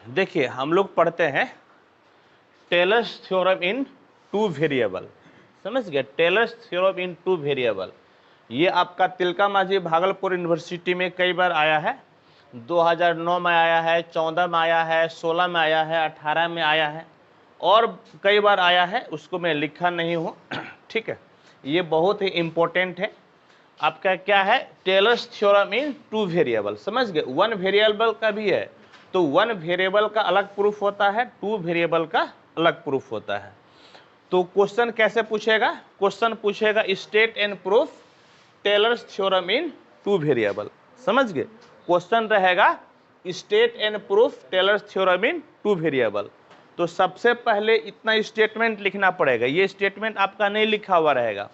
देखिए हम लोग पढ़ते हैं Taylor's theorem in two variable, समझ गए? Taylor's theorem in two variable ये आपका तिलका मांझी भागलपुर यूनिवर्सिटी में कई बार आया है। 2009 में आया है, 14 में आया है, 16 में आया है, 18 में आया है और कई बार आया है, उसको मैं लिखा नहीं हूँ। ठीक है, ये बहुत ही इंपॉर्टेंट है। आपका क्या है? Taylor's theorem in two variable, समझ गए? वन वेरिएबल का भी है, तो वन वेरिएबल का अलग प्रूफ होता है, टू वेरिएबल का अलग प्रूफ होता है। तो क्वेश्चन कैसे पूछेगा? क्वेश्चन पूछेगा state and proof Taylor's theorem in two variable, समझ गए? क्वेश्चन रहेगा state and proof Taylor's theorem in two variable. तो सबसे पहले इतना स्टेटमेंट लिखना पड़ेगा, ये स्टेटमेंट आपका नहीं लिखा हुआ रहेगा।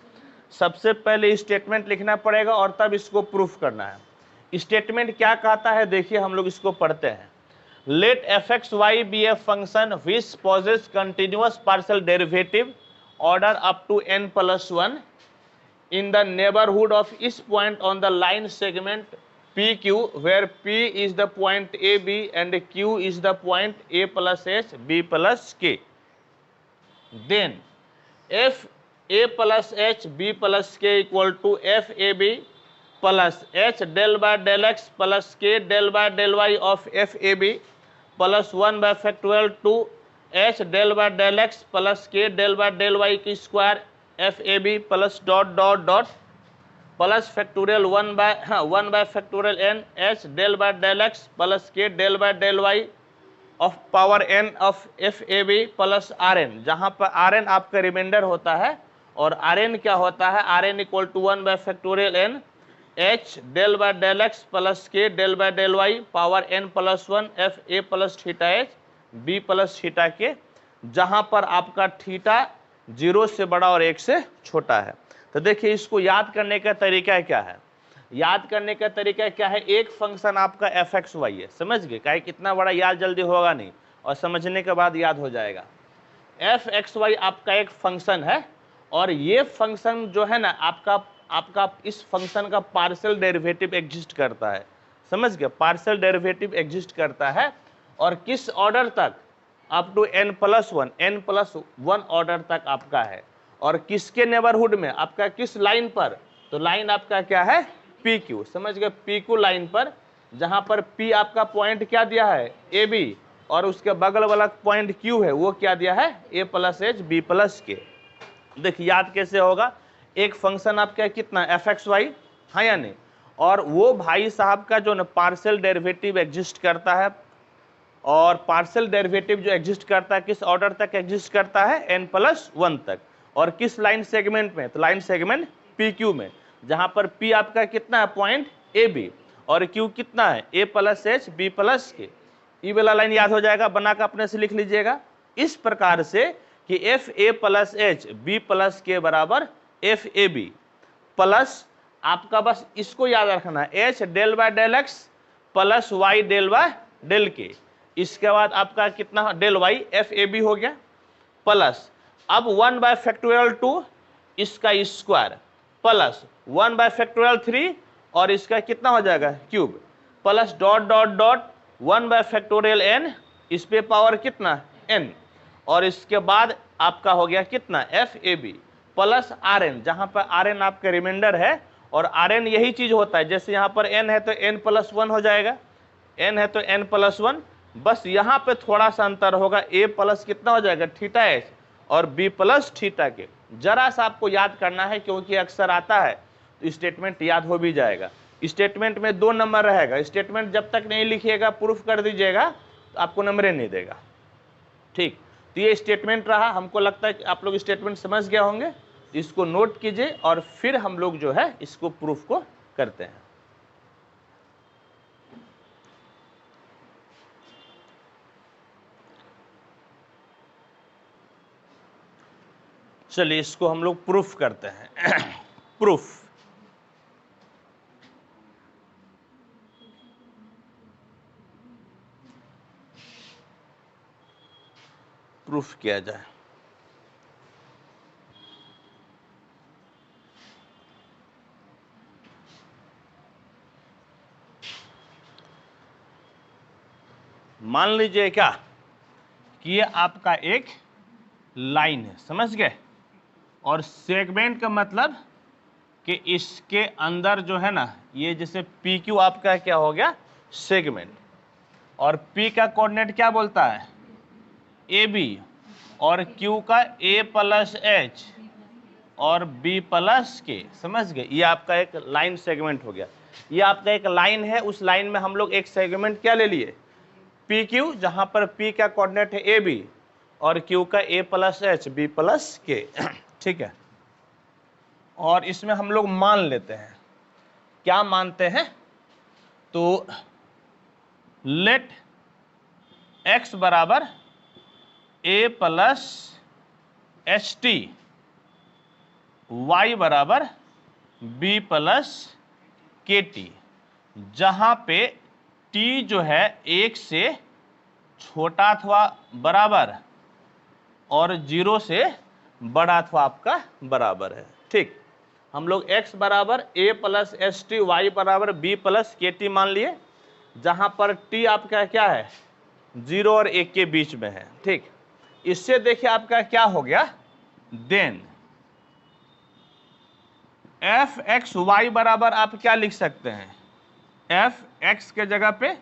सबसे पहले स्टेटमेंट लिखना पड़ेगा और तब इसको प्रूफ करना है। स्टेटमेंट क्या कहता है देखिए, हम लोग इसको पढ़ते हैं। Let f(x,y) be a function which possesses continuous partial derivative order up to n plus 1 in the neighborhood of each point on the line segment PQ, where P is the point AB and Q is the point A plus H, B plus K. Then f A plus H, B plus K equal to f AB plus H del by del X plus K del by del Y of f AB plus 1 by factorial 2 H del by del X plus K del by del Y की square f AB plus dot dot dot plus factorial 1 by factorial n H del by del X plus K del by del Y of power n of F A B plus R N, जहां पर are N आपका reminder होता है और are N क्या होता है? R n equal to 1 by factorial n h del by del x plus के del by del y power n plus 1 f A plus theta H B plus theta k, जहां पर आपका theta 0 से बड़ा और 1 से छोटा है। तो देखिए इसको याद करने का तरीका क्या है? याद करने का तरीका क्या है? एक फंक्शन आपका एफ एक्स वाई है, समझ गए? क्या कितना बड़ा याद जल्दी होगा नहीं, और समझने के बाद याद हो जाएगा। एफ एक्स वाई आपका एक फंक्शन है और ये फंक्शन जो है ना आपका आपका इस फंक्शन का पार्शियल डेरिवेटिव एग्जिस्ट करता है, समझ गए? पार्शियल डेरिवेटिव एग्जिस्ट करता है और किस ऑर्डर तक? Up to n plus one order तक आपका है। और किसके नेबरहुड में? आपका किस लाइन पर? तो लाइन आपका क्या है? पी क्यू, समझ गए? पी क्यू लाइन पर, जहां पर पी आपका पॉइंट क्या दिया है? ए बी, और उसके बगल वाला पॉइंट क्यू है वो क्या दिया है? ए प्लस एच बी प्लस के। देखिए याद कैसे होगा? एक फंक्शन आपका कितना? एफ एक्स वाई, हाँ या नहीं? और वो भाई साहब का जो ना पार्शियल डेरिवेटिव एग्जिस्ट करता है, और पार्शियल डेरिवेटिव जो एग्जिस्ट करता है किस ऑर्डर तक एग्जिस्ट करता है? n प्लस 1 तक। और किस लाइन सेगमेंट में? तो लाइन सेगमेंट पी क्यू में, जहां पर p आपका कितना है? पॉइंट ए बी, और q कितना है? a plus H B plus K. ई वाला लाइन याद हो जाएगा, बनाकर अपने से लिख लीजिएगा इस प्रकार से कि एफ ए प्लस एच बी प्लस के बराबर एफ ए बी प्लस, आपका बस इसको याद रखना है, H del by del x plus Y del by del K. इसके बाद आपका कितना? डेल वाई एफ ए बी हो गया, प्लस अब 1 बाय फैक्टोरियल 2 इसका स्क्वायर प्लस 1 बाय फैक्टोरियल 3 और इसका कितना हो जाएगा? Cube, plus dot dot dot 1 by factorial n, इस पे पावर कितना? n, और इसके बाद आपका हो गया कितना? F A B plus R N, जहां पर आर एन आपका रिमाइंडर है और आर एन यही चीज होता है, जैसे यहाँ पर n है तो n प्लस 1 हो जाएगा, n है तो n प्लस 1, बस यहाँ पे थोड़ा सा अंतर होगा, a प्लस कितना हो जाएगा? थीटा एच और b प्लस थीटा के। जरा सा आपको याद करना है क्योंकि अक्सर आता है, तो स्टेटमेंट याद हो भी जाएगा। स्टेटमेंट में 2 नंबर रहेगा, स्टेटमेंट जब तक नहीं लिखिएगा प्रूफ कर दीजिएगा तो आपको नंबर नहीं देगा। ठीक, तो ये स्टेटमेंट रहा। हमको लगता है कि आप लोग स्टेटमेंट समझ गए होंगे, इसको नोट कीजिए और फिर हम लोग जो है इसको प्रूफ को करते हैं। चलिए इसको हम लोग प्रूफ करते हैं। प्रूफ प्रूफ किया जाए। मान लीजिए क्या कि ये आपका एक लाइन है, समझ गए, और सेगमेंट का मतलब कि इसके अंदर जो है ना, ये जैसे पी क्यू आपका क्या हो गया, सेगमेंट, और पी का कोऑर्डिनेट क्या बोलता है, ए बी, और क्यू का ए प्लस एच और बी प्लस के, समझ गए। ये आपका एक लाइन सेगमेंट हो गया। ये आपका एक लाइन है, उस लाइन में हम लोग एक सेगमेंट क्या ले लिए, पी क्यू, जहां पर पी का कोऑर्डिनेट है ए बी और क्यू का ए प्लस एच बी प्लस के, ठीक है। और इसमें हम लोग मान लेते हैं, क्या मानते हैं, तो लेट x बराबर a plus H T, Y बराबर b प्लस के टी, जहां पे t जो है 1 से छोटा अथवा बराबर और 0 से बड़ा अथवा आपका बराबर है, ठीक। हम लोग x बराबर a plus H T, Y बराबर b प्लस के टी मान लिए, जहां पर t आपका क्या है, 0 और 1 के बीच में है, ठीक। इससे देखिए आपका क्या हो गया, देन एफ एक्स वाई बराबर आप क्या लिख सकते हैं, एफ एक्स के जगह पे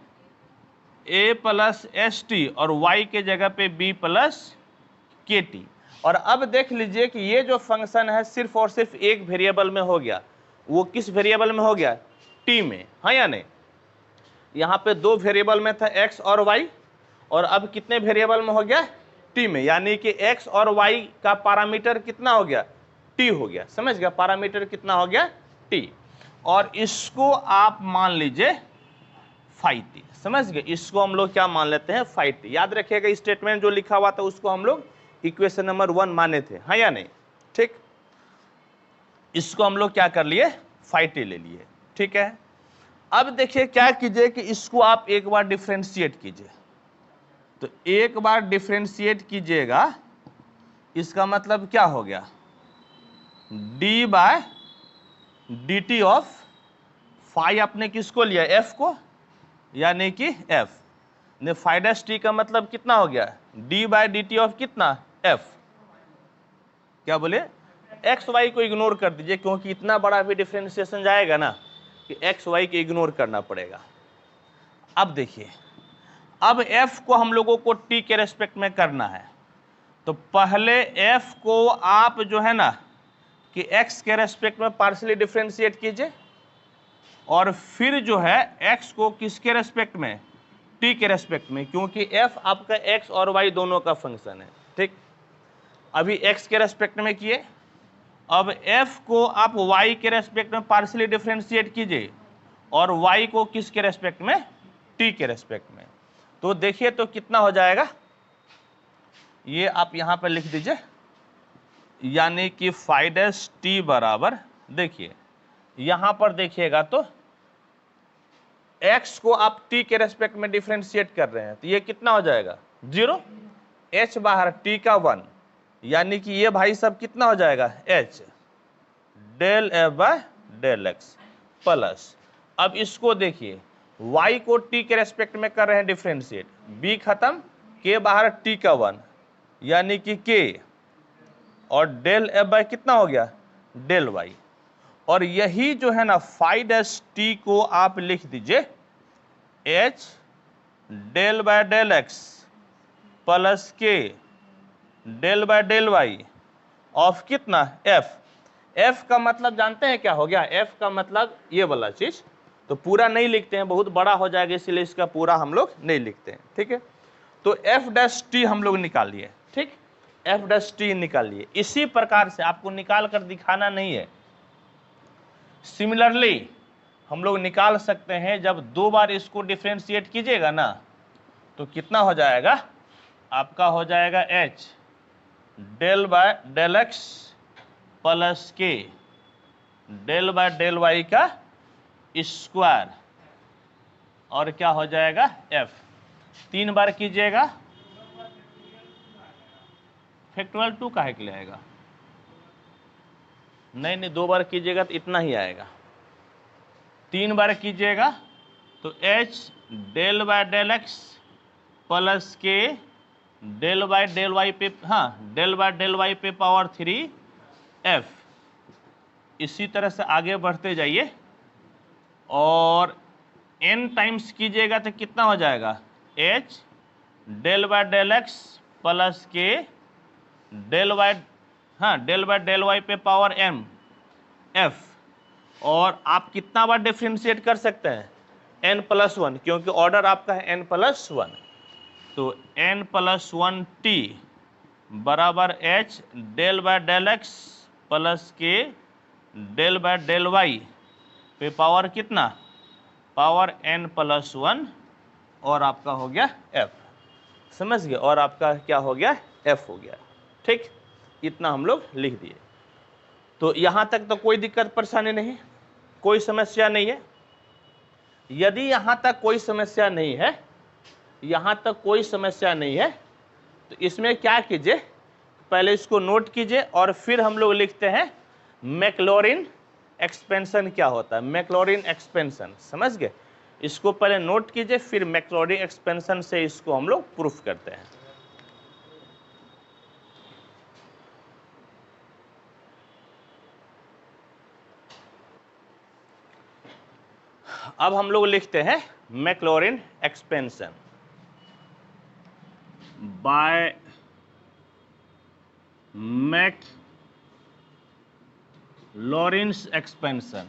a प्लस एच टी और y के जगह पे b प्लस के टी। और अब देख लीजिए कि ये जो फंक्शन है सिर्फ और सिर्फ एक वेरिएबल में हो गया, वो किस वेरिएबल में हो गया, t में, हाँ या नहीं। यहाँ पे दो वेरिएबल में था x और y, और अब कितने वेरिएबल में हो गया, t में, यानी कि x और y का पैरामीटर कितना हो गया, t हो गया, समझ गया, पैरामीटर कितना हो गया, t। और इसको आप मान लीजिए फाई टी, समझ गए, इसको हम लोग क्या मान लेते हैं, फाई टी। याद रखिएगा स्टेटमेंट जो लिखा हुआ था उसको हम लोग इक्वेशन नंबर 1 माने थे, हाँ या नहीं, ठीक। इसको हम लोग क्या कर लिए, फाई टी ले लिए, ठीक है। अब देखिए क्या कीजिए कि इसको आप एक बार डिफ्रेंशिएट कीजिए, तो एक बार डिफ्रेंशिएट कीजिएगा, इसका मतलब क्या हो गया, d by D T of phi, आपने किसको लिया, f को, यानी कि f ने फाई डैश टी का मतलब कितना हो गया, d by D T of कितना, f, क्या बोले, x y को इग्नोर कर दीजिए, क्योंकि इतना बड़ा भी डिफ्रेंशिएशन जाएगा ना कि x y को इग्नोर करना पड़ेगा। अब देखिए, अब f को हम लोगों को t के रेस्पेक्ट में करना है, तो पहले f को आप जो है ना कि x के रेस्पेक्ट में पार्शियली डिफरेंशिएट कीजिए, और फिर जो है x को किसके रेस्पेक्ट में, t के रेस्पेक्ट में, क्योंकि f आपका x और y दोनों का फंक्शन है, ठीक। अभी x के रेस्पेक्ट में किए, अब f को आप y के रेस्पेक्ट में पार्शियली डिफरेंशिएट कीजिए, और y को किसके रेस्पेक्ट में, t के रेस्पेक्ट में। तो देखिए तो कितना हो जाएगा, ये आप यहां पर लिख दीजिए, यानी कि फाई डैश टी बराबर, देखिए यहां पर देखिएगा तो x को आप t के रेस्पेक्ट में डिफरेंशिएट कर रहे हैं, तो ये कितना हो जाएगा, 0, h बाहर t का 1, यानी कि ये भाई सब कितना हो जाएगा, h del f by del x plus, अब इसको देखिए y को t के रेस्पेक्ट में कर रहे हैं डिफरेंशिएट, b खत्म, k बाहर t का 1, यानी कि k, और डेल f बाय कितना हो गया, डेल y। और यही जो है ना फाई डैश टी को आप लिख दीजिए h del by del x plus k del by del y of कितना, f। f का मतलब जानते हैं क्या हो गया, f का मतलब ये वाला चीज, तो पूरा नहीं लिखते हैं, बहुत बड़ा हो जाएगा, इसलिए इसका पूरा हम लोग नहीं लिखते हैं, ठीक है। तो f डैश टी हम लोग निकाल लिए, ठीक, f डैश टी निकाल लिए। इसी प्रकार से आपको निकाल कर दिखाना नहीं है, सिमिलरली हम लोग निकाल सकते हैं, जब दो बार इसको डिफरेंशिएट कीजिएगा ना तो कितना हो जाएगा, आपका हो जाएगा h del by del x plus k del by del y का स्क्वायर, और क्या हो जाएगा f, 3 बार कीजिएगा, फैक्टोरियल 2 काहे के लिए आएगा, नहीं 2 बार कीजिएगा तो इतना ही आएगा, 3 बार कीजिएगा तो h del by del x plus के डेल वाई पे, हाँ डेल वाई पे पावर 3f। इसी तरह से आगे बढ़ते जाइए और n टाइम्स कीजिएगा तो कितना हो जाएगा, h डेल एक्स प्लस के डेल वाई पे पावर m f। और आप कितना बार डिफ्रेंशिएट कर सकते हैं, n+1, क्योंकि ऑर्डर आपका है n+1। तो n+1t बराबर h डेल एक्स प्लस के डेल वाई पे पावर कितना, पावर n+1, और आपका हो गया f। समझ गए, और आपका क्या हो गया, f हो गया। ठीक, इतना हम लोग लिख दिए। तो यहां तक तो कोई दिक्कत परेशानी नहीं, कोई समस्या नहीं है। यदि यहां तक कोई समस्या नहीं है, यहां तक कोई समस्या नहीं है, तो इसमें क्या कीजिए, पहले इसको नोट कीजिए और फिर हम लोग लिखते हैं मैक्लॉरिन एक्सपेंशन क्या होता है। मैक्लॉरिन एक्सपेंशन, समझ गए, इसको पहले नोट कीजिए, फिर मैक्लॉरिन एक्सपेंशन से इसको हम लोग प्रूफ करते हैं। अब हम लोग लिखते हैं Maclaurin expansion by Maclaurin's expansion.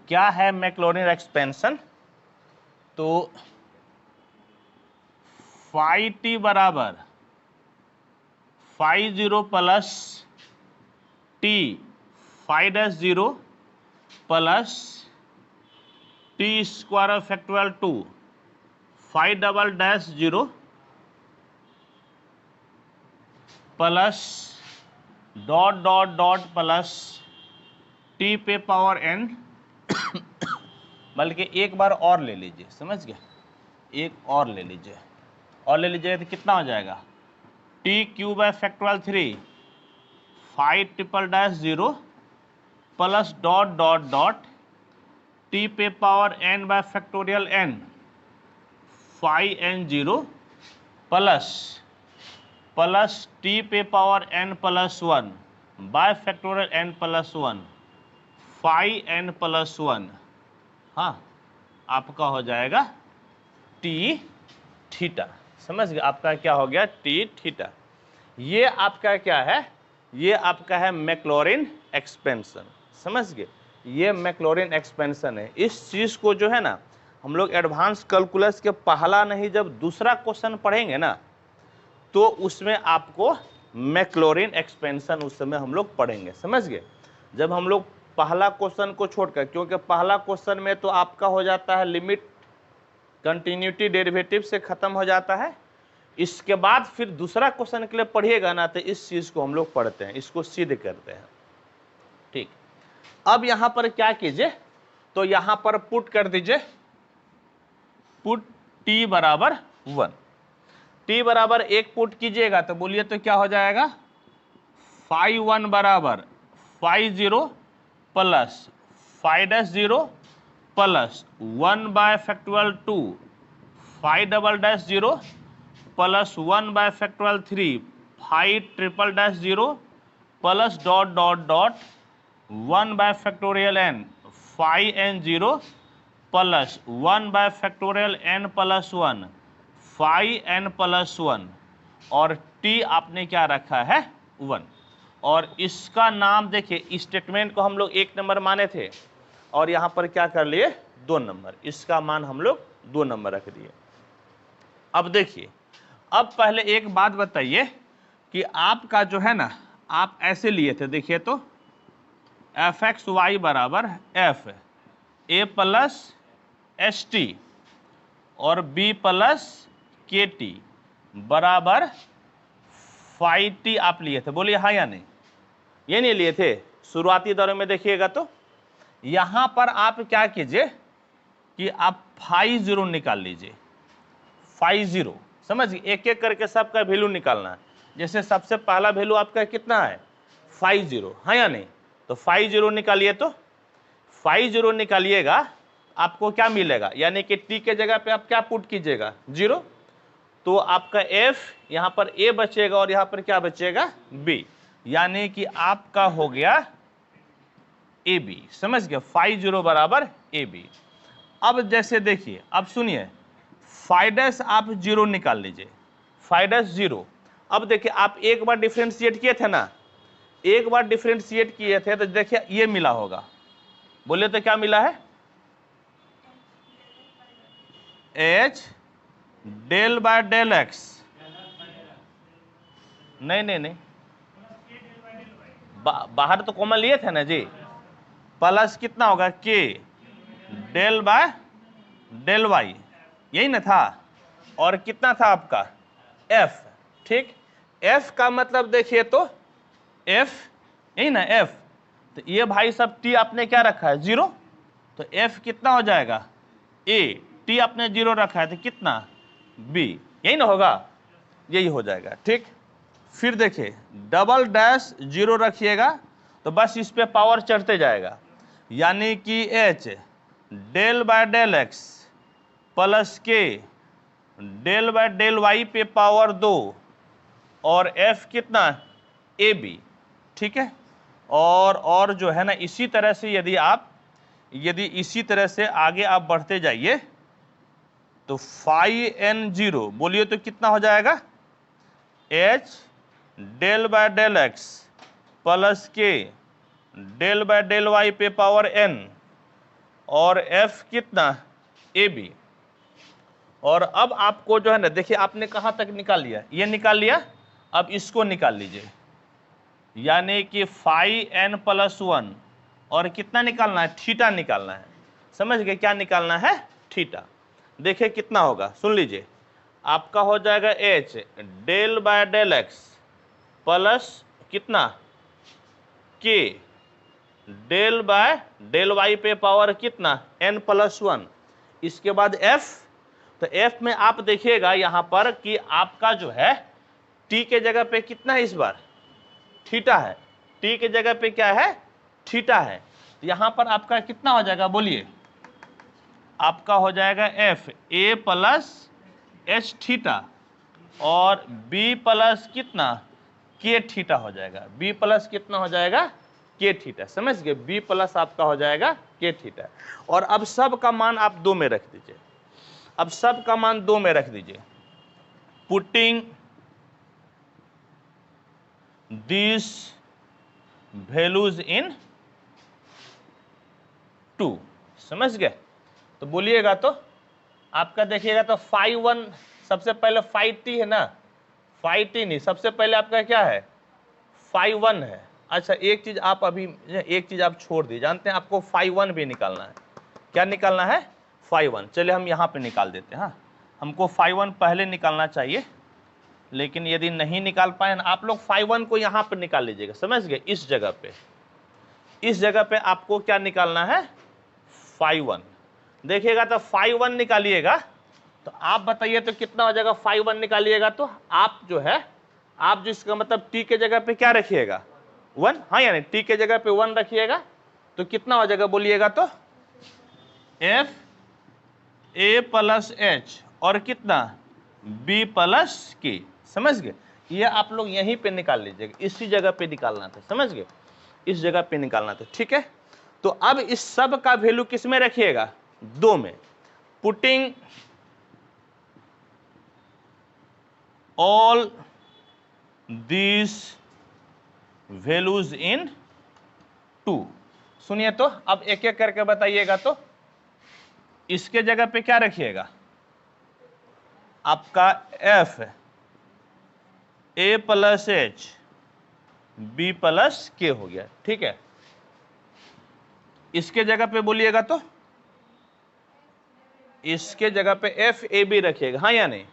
क्या है मैक्लॉरिन एक्सपेंशन, तो फाई टी बराबर phi 0 plus T phi dash 0 plus T square factorial 2 phi double dash 0 plus dot dot dot plus T पे पावर n। बल्कि एक बार और ले लीजिए, समझ गए, एक और ले लीजिए, और ले लीजिए तो कितना हो जाएगा, t cube by factorial 3 phi triple dash 0 plus dot dot dot t पे power n by factorial n phi n 0 plus T पे power n+1 by factorial n+1 phi n+1। हाँ, आपका हो जाएगा टी थीटा। समझ गए, आपका क्या हो गया, टी थीटा। ये आपका क्या है, ये आपका है मैक्लॉरिन एक्सपेंशन। समझ गए, ये मैक्लॉरिन एक्सपेंशन है। इस चीज को जो है ना, हम लोग एडवांस कैलकुलस के पहला नहीं, जब दूसरा क्वेश्चन पढ़ेंगे ना, तो उसमें आपको मैक्लॉरिन एक्सपेंशन उस समय हम लोग पढ़ेंगे। समझ गए, जब हम लोग पहला क्वेश्चन को छोड़कर, क्योंकि पहला क्वेश्चन में तो आपका हो जाता है लिमिट कंटिन्यूटी डेरिवेटिव से खत्म हो जाता है। इसके बाद फिर दूसरा क्वेश्चन के लिए पढ़िएगा ना, तो इस चीज को हम लोग पढ़ते हैं, इसको सिद्ध करते हैं। ठीक, अब यहां पर क्या कीजिए, तो यहां पर पुट कर दीजिए, पुट t बराबर 1। t बराबर 1 पुट कीजिएगा तो बोलिए तो क्या हो जाएगा, फाई 1 बराबर phi 0 plus phi dash 0 plus 1 by factorial 2 phi double dash 0 plus 1 by factorial 3 phi triple dash 0 plus dot dot dot 1 by factorial n phi n 0 plus 1 by factorial n+1 phi n+1, और t आपने क्या रखा है, 1। और इसका नाम देखिए, statement को हम लोग 1 नंबर माने थे, और यहां पर क्या कर लिए, 2 नंबर। इसका मान हम लोग 2 नंबर रख दिए। अब देखिए, अब पहले एक बात बताइए कि आपका जो है ना, आप ऐसे लिए थे, देखिए तो fx(y) बराबर f a plus S T और b प्लस के टी बराबर फाई टी आप लिए थे, बोलिए हाँ या नहीं, ये नहीं लिए थे शुरुआती दौर में। देखिएगा तो यहां पर आप क्या कीजिए कि आप फाई 0 निकाल लीजिए, फाई 0। समझिए, एक एक करके सबका वैल्यू निकालना है। जैसे सबसे पहला वैल्यू आपका कितना है, फाई 0, हाँ या नहीं, तो फाई 0 निकालिए तो फाई जीरो निकालिएगा, आपको क्या मिलेगा, यानी कि टी के जगह पे आप क्या पुट कीजिएगा, 0, तो आपका एफ यहां पर ए बचेगा और यहां पर क्या बचेगा, बी, यानी कि आपका हो गया ए बी। समझ गए, फाई जीरो बराबर ए बी। अब जैसे देखिए, अब सुनिए, फाइडस आप 0 निकाल लीजिए, फाइडस 0। अब देखिए, आप एक बार डिफरेंशिएट किए थे ना, एक बार डिफरेंशिएट किए थे तो देखिए ये मिला होगा, बोले तो क्या मिला है, H del by del x, नहीं, बाहर तो कॉमन लिए थे ना जी, प्लस कितना होगा, के डेल बाय डेल वाई, यही ना था, और कितना था आपका एफ, ठीक। एफ का मतलब देखिए तो एफ, यही ना एफ, तो ये भाई सब टी आपने क्या रखा है, 0, तो एफ कितना हो जाएगा, ए, टी आपने 0 रखा है तो कितना, बी, यही ना होगा, यही हो जाएगा, ठीक। फिर देखिए, डबल डैश 0 रखिएगा तो बस इस पे पावर चढ़ते जाएगा, यानी कि h del by del x plus के डेल बाय डेल वाई पे पावर 2 और एफ कितना, ए बी, ठीक है। और जो है ना, इसी तरह से यदि इसी तरह से आगे आप बढ़ते जाइए तो फाई एन 0 बोलिए तो कितना हो जाएगा, h del by del x plus के डेल बाय डेल वाई पे पावर एन और एफ कितना, ए बी। और अब आपको जो है ना, देखिए आपने कहां तक निकाल लिया, ये निकाल लिया, अब इसको निकाल लीजिए, यानी कि फाई एन प्लस 1 और कितना निकालना है, थीटा निकालना है। समझ गए, क्या निकालना है, थीटा। देखिए कितना होगा, सुन लीजिए, आपका हो जाएगा h del by del x plus कितना, k del by del Y पे पावर कितना, एन प्लस 1, इसके बाद एफ, तो एफ में आप देखिएगा यहां पर कि आपका जो है टी के जगह पे कितना है, इस बार थीटा है, टी के जगह पे क्या है, थीटा है, तो यहां पर आपका कितना हो जाएगा, बोलिए, आपका हो जाएगा F A plus h theta और बी प्लस कितना, के थीटा हो जाएगा, बी प्लस कितना हो जाएगा, के थीटा। समझ गए, बी प्लस आपका हो जाएगा के थीटा। और अब सब का मान आप 2 में रख दीजिए, अब सब का मान 2 में रख दीजिए, पुटिंग दिस वैल्यूज इन 2। समझ गए, तो बोलिएगा तो आपका देखिएगा तो फाई 1 सबसे पहले फाई टी है ना, फाई टी नहीं, सबसे पहले आपका क्या है, फाई 1 है। अच्छा एक चीज आप आप छोड़ दी, जानते हैं आपको फाई 1 भी निकालना है, क्या निकालना है, फाई 1। चलिए हम यहाँ पे निकाल देते हैं, हाँ हमको फाई 1 पहले निकालना चाहिए, लेकिन यदि नहीं निकाल पाए ना आप लोग फाई 1 को यहाँ पे निकाल लीजिएगा। समझ गए, इस जगह पे आपको क्या निकालना है, फाई 1। देखिएगा तो फाई 1 निकालिएगा तो आप बताइए तो कितना हो जाएगा, फाई 1 निकालिएगा तो आप जो है, आप जिसका मतलब टी के जगह पे क्या रखिएगा, 1, हाँ यानी टी के जगह पे 1 रखिएगा तो कितना हो जाएगा, बोलिएगा तो एफ ए प्लस एच और कितना, बी प्लस के। समझ गए, ये आप लोग यहीं पे निकाल लीजिएगा, इसी जगह पे निकालना था। समझ गए, इस जगह पे निकालना था, ठीक है। तो अब इस सब का वैल्यू किस में रखिएगा, 2 में, putting all this values in 2। सुनिए तो अब एक एक करके बताइएगा, तो इसके जगह पे क्या रखिएगा, आपका एफ ए plus H B plus k हो गया, ठीक है। इसके जगह पे बोलिएगा तो इसके जगह पे एफ ए बी रखिएगा, हाँ या नहीं,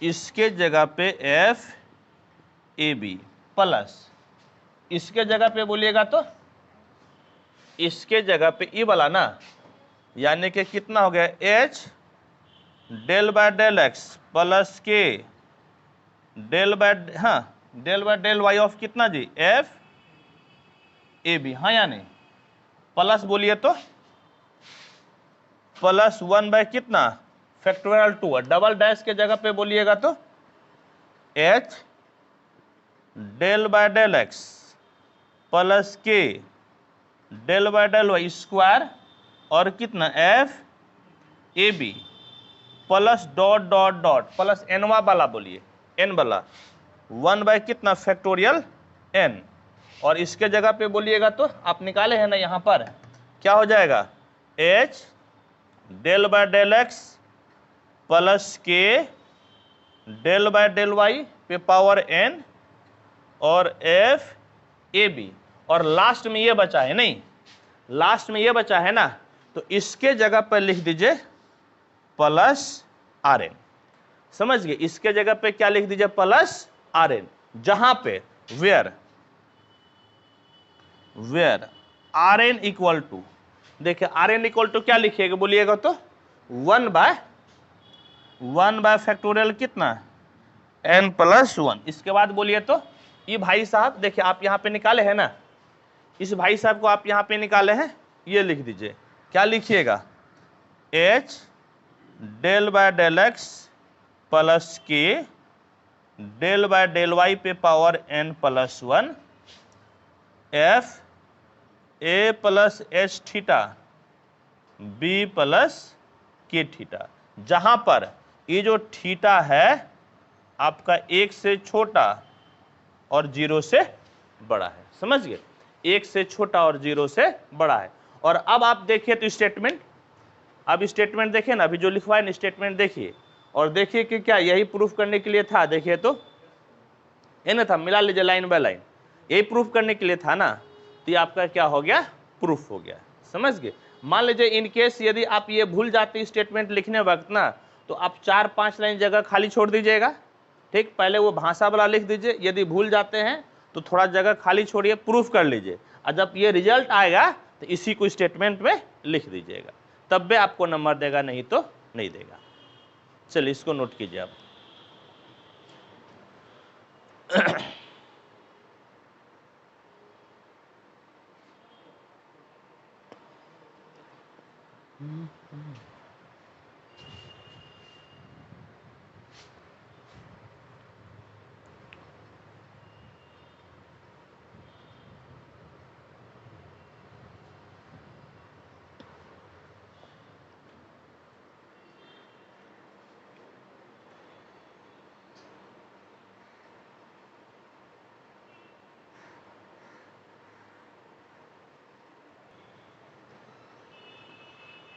इसके जगह पे एफ ए बी प्लस, इसके जगह पे बोलिएगा तो इसके जगह पे ई वाला ना, यानी कि कितना हो गया, h del by del x plus के डेल बाय, हाँ del by del Y of कितना जी, एफ ए बी, हाँ या नहीं, प्लस बोलिए तो प्लस 1 बाय कितना फैक्टोरियल 2, और डबल डैश के जगह पे बोलिएगा तो h del by del x plus k del by del y square और कितना f a B plus dot dot dot plus एनवा वाला बोलिए, एन वाला 1 बाय कितना फैक्टोरियल n, और इसके जगह पे बोलिएगा तो आप निकाले हैं ना यहाँ पर, क्या हो जाएगा h del by del x plus k del by del y पे पावर n और f ए बी, और लास्ट में ये बचा है, नहीं लास्ट में ये बचा है ना, तो इसके जगह पर लिख दीजिए प्लस आर एन। समझ गए, इसके जगह पे क्या लिख दीजिए प्लस आर एन, जहां पे where r n equal to, देखिए आर एन इक्वल टू क्या लिखिएगा बोलिएगा तो 1 बाय फैक्टोरियल कितना n प्लस 1। इसके बाद बोलिए तो ये भाई साहब देखिए आप यहां पे निकाले हैं ना, इस भाई साहब को आप यहां पे निकाले हैं, ये लिख दीजिए, क्या लिखिएगा h del by del x plus k del by del y पे power n plus 1 f a plus h theta b plus k theta, जहां पर ये जो थीटा है आपका 1 से छोटा और 0 से बड़ा है। समझ गए, 1 से छोटा और 0 से बड़ा है। और अब आप देखिए तो स्टेटमेंट, अब स्टेटमेंट देखिए ना, अभी जो लिखवाए ना स्टेटमेंट देखिए, और देखिए कि क्या यही प्रूफ करने के लिए था, देखिए तो ये ना था, मिला लीजिए लाइन बाय लाइन, यही प्रूफ करने के लिए था ना, तो ये आपका क्या हो गया प्रूफ हो गया। समझ गए, मान लीजिए इन केस यदि आप ये भूल जाते स्टेटमेंट लिखने वक्त ना, तो आप 4-5 लाइन जगह खाली छोड़ दीजिएगा, ठीक, पहले वो भाषा वाला लिख दीजिए, यदि भूल जाते हैं तो थोड़ा जगह खाली छोड़िए, प्रूफ कर लीजिए, और जब ये रिजल्ट आएगा तो इसी को स्टेटमेंट में लिख दीजिएगा, तब भी आपको नंबर देगा, नहीं तो नहीं देगा। चलिए इसको नोट कीजिए आप।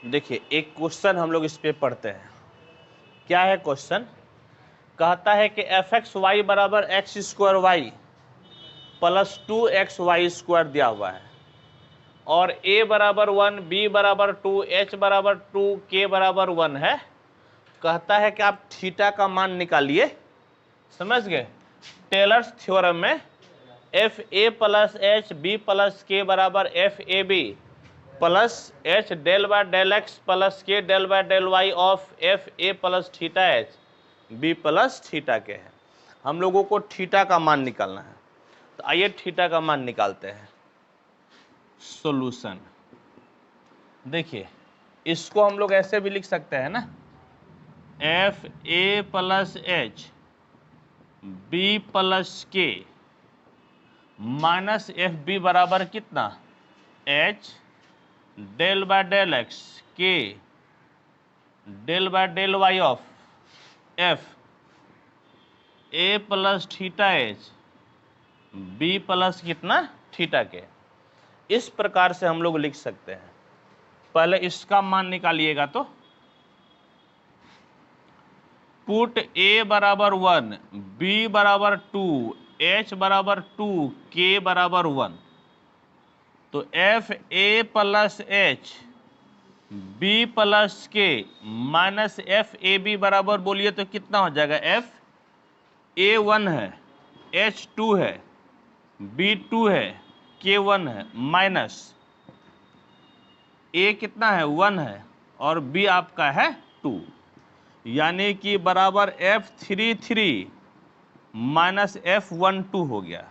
देखिए एक क्वेश्चन हम लोग इस पे पढ़ते हैं, क्या है क्वेश्चन, कहता है कि एफ एक्स वाई बराबर x square y plus 2x y square दिया हुआ है, और a बराबर 1, b बराबर 2, h बराबर 2, k बराबर 1 है। कहता है कि आप थीटा का मान निकालिए। समझ गए, टेलर्स थ्योरम में एफ ए प्लस एच बी प्लस के बराबर f A B plus h del by del x plus के del by del Y of F A plus theta H B plus theta k है। हम लोगों को theta का मान निकालना है, तो आइए थीटा का मान निकालते हैं। सॉल्यूशन देखिए, इसको हम लोग ऐसे भी लिख सकते हैं ना, एफ ए प्लस एच बी प्लस के माइनस एफ बी बराबर कितना H del by del X K del by del Y of F A plus theta H B plus कितना थीटा के। इस प्रकार से हम लोग लिख सकते हैं। पहले इसका मान निकालिएगा, तो पुट ए बराबर 1, बी बराबर 2, एच बराबर 2, के बराबर 1, तो एफ ए प्लस एच बी प्लस के माइनस एफ ए बी बराबर बोलिए तो कितना हो जाएगा, एफ ए 1 है, एच 2 है, बी 2 है, के 1 है, माइनस ए कितना है 1 है और बी आपका है 2, यानी कि बराबर F33 माइनस F12 हो गया।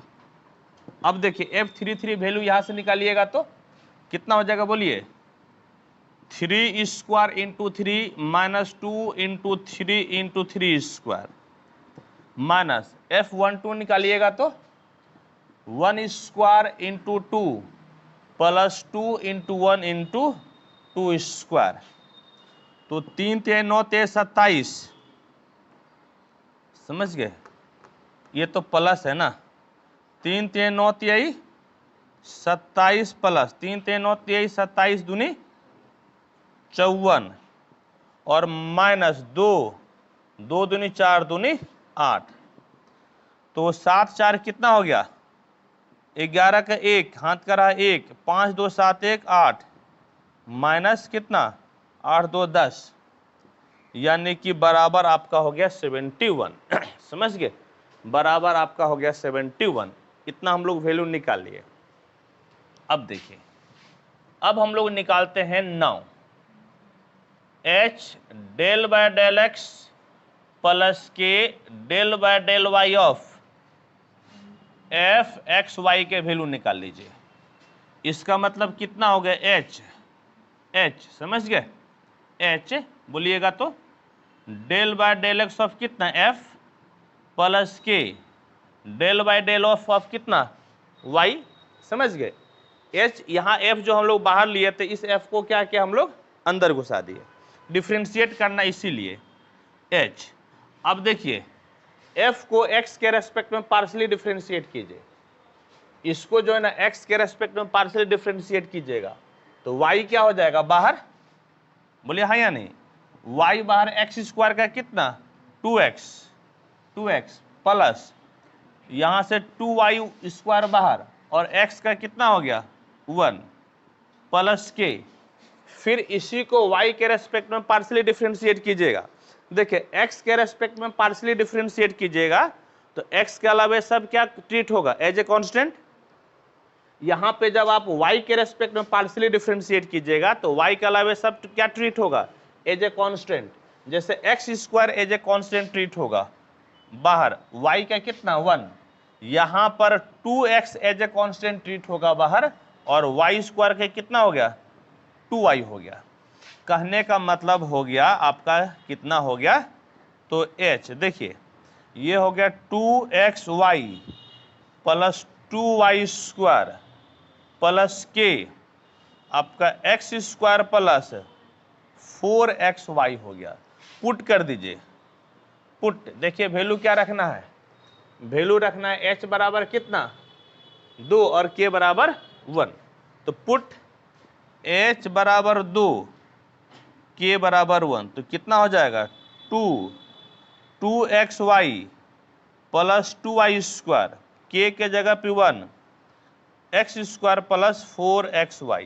अब देखिए F33 वैल्यू यहां से निकालिएगा तो कितना हो जाएगा बोलिए, 3 square into 3 minus 2 into 3 into 3 square minus F12 निकालिएगा तो 1 square into 2 plus 2 into 1 into 2 square, तो 3 × 9 = 27, समझ गए, ये तो प्लस है ना, 3 × 9 = 27 प्लस 3 × 9 = 27 दूनी 54 और माइनस 2 दूनी 4 दूनी 8, तो 7 4 कितना हो गया, 11 का 1 हाथ का रहा 1, 5 2 7 1 8 माइनस कितना 8 2 10, यानी कि बराबर आपका हो गया 71 समझ गए, बराबर आपका हो गया 71। इतना हम लोग वैल्यू निकाल लिए। अब देखिए, अब हम लोग निकालते हैं now h del by del x plus के del by del y of F x Y के वैल्यू निकाल लीजिए। इसका मतलब कितना हो गया h समझ गए, h बोलिएगा तो del by del x of कितना f प्लस के डेल बाय डेल ऑफ कितना y, समझ गए। h यहाँ f जो हम लोग बाहर लिए थे, इस f को क्या किया हम लोग अंदर घुसा दिए, डिफ्रेंशिएट करना इसीलिए h। अब देखिए f को x के रेस्पेक्ट में पार्शियली डिफ्रेंशिएट कीजिए, इसको जो है ना x के रेस्पेक्ट में पार्शियली डिफ्रेंशिएट कीजिएगा तो y क्या हो जाएगा बाहर, बोलिए हाँ या नहीं, y बाहर x स्क्वायर का कितना 2x प्लस यहाँ से 2y स्क्वायर बाहर और x का कितना हो गया 1 प्लस के, फिर इसी को y के रेस्पेक्ट में पार्शियली डिफरेंशिएट कीजिएगा। देखिए x के रेस्पेक्ट में पार्शियली डिफरेंशिएट कीजिएगा तो x के अलावा सब क्या ट्रीट होगा एज ए कांस्टेंट। यहाँ पे जब आप y के रेस्पेक्ट में पार्शियली डिफरेंशिएट कीजिएगा तो y के अलावा सब क्या ट्रीट होगा एज ए कांस्टेंट, जैसे x square as a constant treat होगा बाहर, y का कितना 1, यहाँ पर 2x as a constant treat होगा बाहर और y स्क्वायर का कितना हो गया 2y हो गया। कहने का मतलब हो गया आपका कितना हो गया, तो h देखिए ये हो गया 2xy plus 2y square plus के आपका x स्क्वायर प्लस 4xy हो गया। पुट कर दीजिए, पुट देखिए वैल्यू क्या रखना है, वैल्यू रखना है h बराबर कितना 2 और k बराबर 1, तो पुट h बराबर 2 k बराबर 1, तो कितना हो जाएगा 2xy plus 2y square, k के जगह पे 1 x square plus 4xy।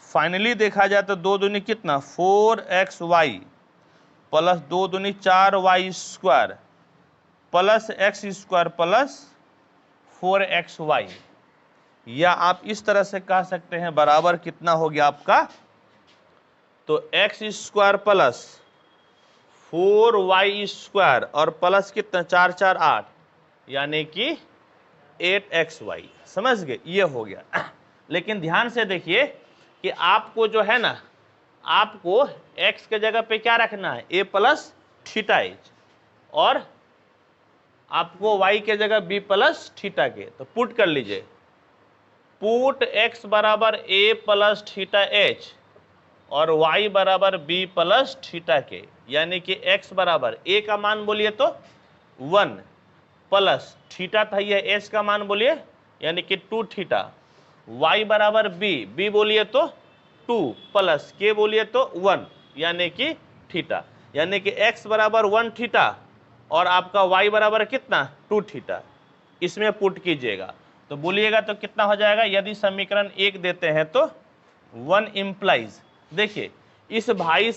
Finally देखा जाए तो 2 दूनी कितना 4xy प्लस 2 दूनी 4y square plus x square plus 4xy, या आप इस तरह से कह सकते हैं बराबर कितना हो गया आपका, तो x square plus 4y square और प्लस कितना 4 4 8 यानी कि 8xy, समझ गए, ये हो गया। लेकिन ध्यान से देखिए कि आपको जो है ना, आपको x के जगह पे क्या रखना है a प्लस थीटा एच और आपको y के जगह b प्लस थीटा के, तो पुट कर लीजिए, पुट x बराबर a प्लस थीटा एच और y बराबर b प्लस थीटा के, यानी कि x बराबर a का मान बोलिए तो 1 प्लस थीटा था ये h का मान बोलिए यानी कि 2 थीटा, y बराबर b बोलिए तो 2 प्लस k बोलिए तो 1 यानी कि थीटा, यानी कि x बराबर 1 थीटा और आपका y बराबर कितना 2 थीटा, इसमें पुट कीजिएगा तो बोलिएगा तो कितना हो जाएगा। यदि समीकरण 1 देते हैं तो 1 इम्प्लाइज, देखिए इस भाई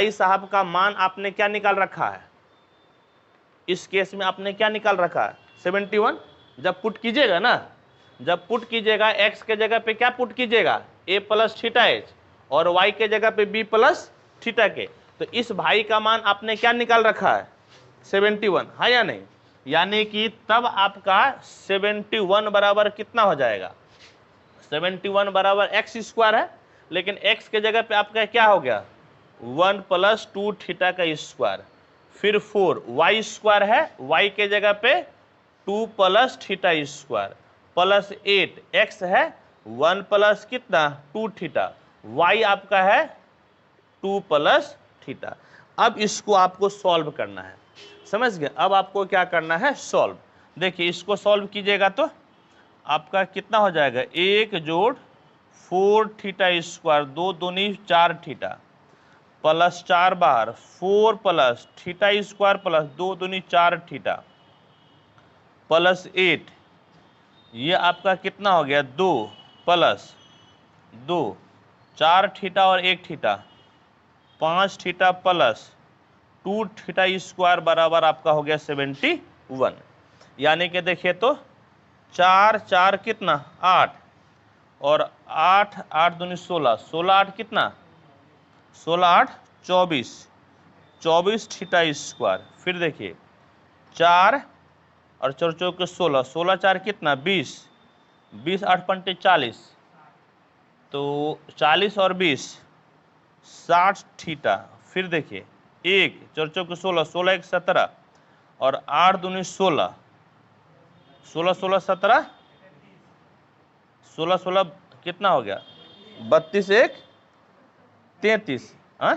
साहब का मान आपने क्या निकाल रखा है, इस केस में आपने क्या निकाल रखा है 71। जब पुट कीजिएगा ना, जब पुट कीजिएगा x के जगह पे क्या पुट कीजिएगा a प्लस थीटा एच और y के जगह पे b प्लस थीटा के, तो इस भाई का मान आपने क्या निकाल रखा है 71, है या नहीं, यानी कि तब आपका 71 बराबर कितना हो जाएगा 71 बराबर एक्स स्क्वायर है, लेकिन एक्स के जगह पे आपका क्या हो गया 1 प्लस 2 थीटा का स्क्वायर, फिर 4 वाई स्क्वायर है, वाई के जगह पे 2 plus theta square plus 8 x है 1 प्लस कितना 2 थीटा, वाई आपका है 2 प्लस थीटा। अब इसको आपको सॉल्व करना है, समझ गए। अब आपको क्या करना है सॉल्व। देखिए इसको सॉल्व कीजिएगा तो आपका कितना हो जाएगा 1 जोड़ 4 थीटा स्क्वायर 2 दूनी 4 थीटा प्लस 4 बार 4 प्लस थीटा स्क्वायर प्लस 2 दूनी 4 थीटा प्लस 8, ये आपका कितना हो गया 2 प्लस 2 4 थीटा और 1 theta 5 theta plus 2 theta square बराबर आपका हो गया 71। यानी कि देखिए तो 4 4 कितना 8 और 8 8 दूनी 16 16 8 कितना 16 8 24 24 थीटा स्क्वायर, फिर देखिए 4 और 4 चौक 16 16 4 कितना 20 20 8 पंटे 40, तो 40 और 20 60 थीटा, फिर देखिए 1 4 चौक 16 16 1 17 और 8 दूनी 16 16 16 17 16 16 कितना हो गया 32 1 33, हाँ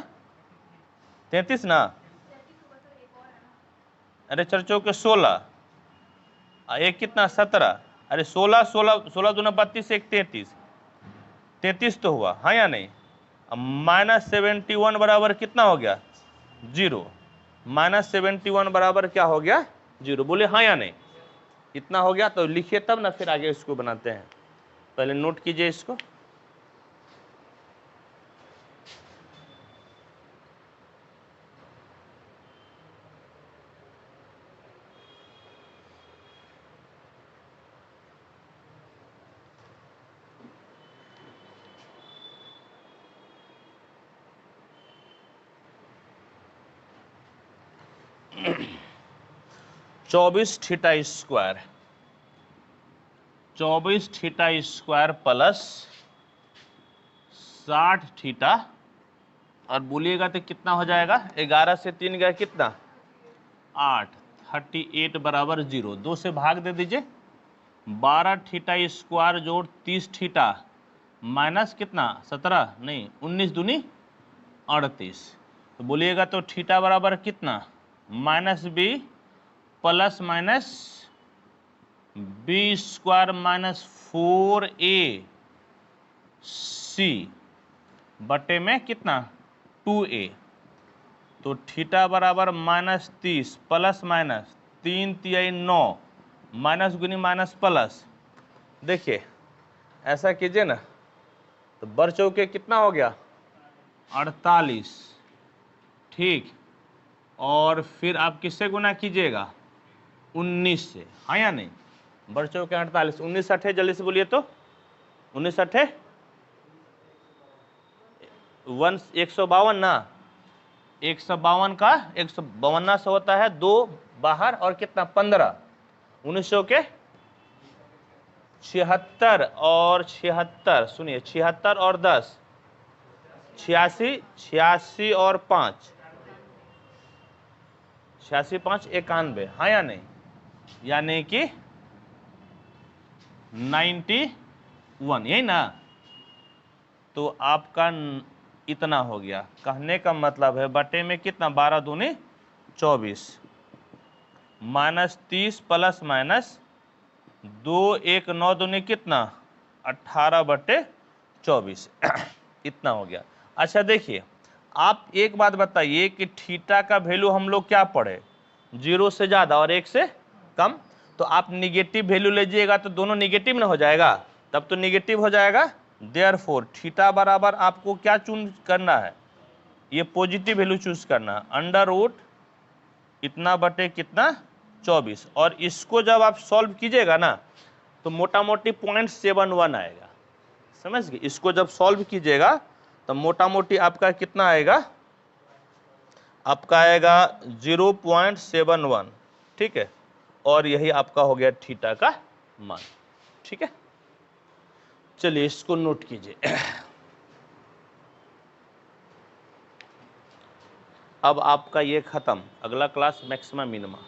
33 ना, अरे 4 चौक 16 एक कितना 17, अरे 16 16 16 दूना 32 1 33 33 तो हुआ, हाँ या नहीं। माइनस 71 बराबर कितना हो गया 0, माइनस 71 बराबर क्या हो गया 0, बोले हाँ या नहीं। इतना हो गया तो लिखिए तब ना फिर आगे इसको बनाते हैं, पहले नोट कीजिए इसको। चौबीस theta square 24 theta square plus 60 theta, और बोलिएगा तो कितना हो जाएगा 11 से 3 गया कितना 8 38 बराबर 0, 2 से भाग दे दीजिए 12 थीटा स्क्वायर जोड़ 30 थीटा माइनस कितना 17 नहीं 19 दूनी 38, तो बोलिएगा तो थीटा बराबर कितना minus b plus minus b square minus 4ac बटे में कितना 2a, तो थीटा बराबर माइनस 30 प्लस माइनस 3 तिहाई 9 माइनस गुनी माइनस प्लस, देखिए ऐसा कीजिए ना तो बर चौके कितना हो गया 48, ठीक, और फिर आप किससे गुना कीजिएगा 19 से, हाँ या नहीं। बर चौके 48 19 अठे जल्दी से बोलिए तो 19 अठे 152 ना, 152 का 152 से होता है 2 बाहर और कितना 15, 1900 के 76 और 76 सुनिए 76 और 10 86 86 और 5 86 5 91, हाँ या नहीं, यानी कि 91, यही ना। तो आपका इतना हो गया, कहने का मतलब है बटे में कितना 12 दूनी 24 माइनस 30 प्लस माइनस 2 1 9 दूनी कितना 18 बटे 24 इतना हो गया। अच्छा देखिए आप एक बात बताइए कि थीटा का वैल्यू हम लोग क्या पढ़े 0 से ज़्यादा और 1 से कम, तो आप निगेटिव वैल्यू लीजिएगा तो दोनों निगेटिव ना हो जाएगा, तब तो निगेटिव हो जाएगा। देयरफॉर थीटा बराबर आपको क्या चूज करना है, ये पॉजिटिव वैल्यू चूज करना है, अंडर रूट इतना बटे कितना 24, और इसको जब आप सॉल्व कीजिएगा ना तो मोटा मोटी 0.71 आएगा, समझ गए। इसको जब सॉल्व कीजिएगा तो मोटा मोटी आपका कितना आएगा, आपका आएगा 0.71, ठीक है, और यही आपका हो गया थीटा का मान, ठीक है। चलिए इसको नोट कीजिए। अब आपका ये खत्म, अगला क्लास मैक्सिमा मिनिमा।